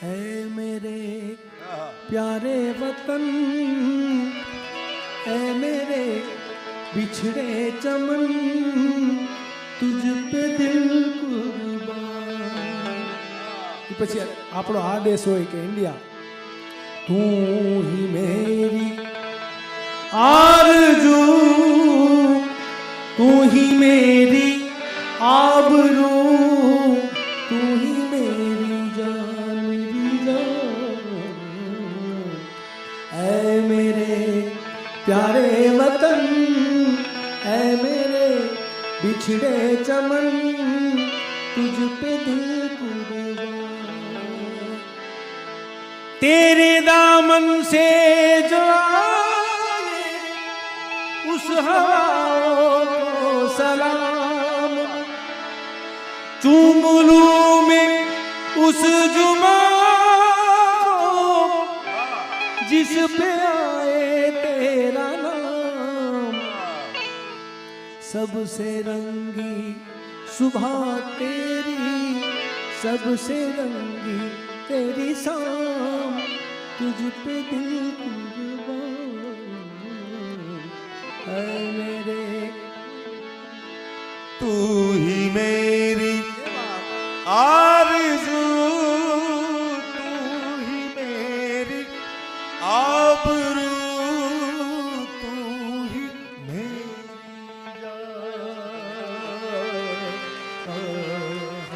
है मेरे प्यारे वतन, है मेरे बिछड़े चमन, तुझ पे दिल कुर्बान। પછી આપણો આ દેશ હોય કે ઇન્ડિયા, तू ही मेरी आरज़ू, तू ही मेरी आबरू, तू ही मेरी जान, मेरी जान। ऐ मेरे प्यारे वतन, ऐ मेरे बिछड़े चमन, तुझ पे दिल कुर्बान। तेरे दामन से जो आए उस हवा को सलाम, चूम लूं मैं उस जुमा जिस पे आए तेरा नाम। सबसे रंगी सुबह तेरी, सबसे रंगी तेरी शाम, तुझ पे दिल कुर्बान। ऐ मेरे तू ही मेरी आरज़ू, तू ही मेरी आबरू,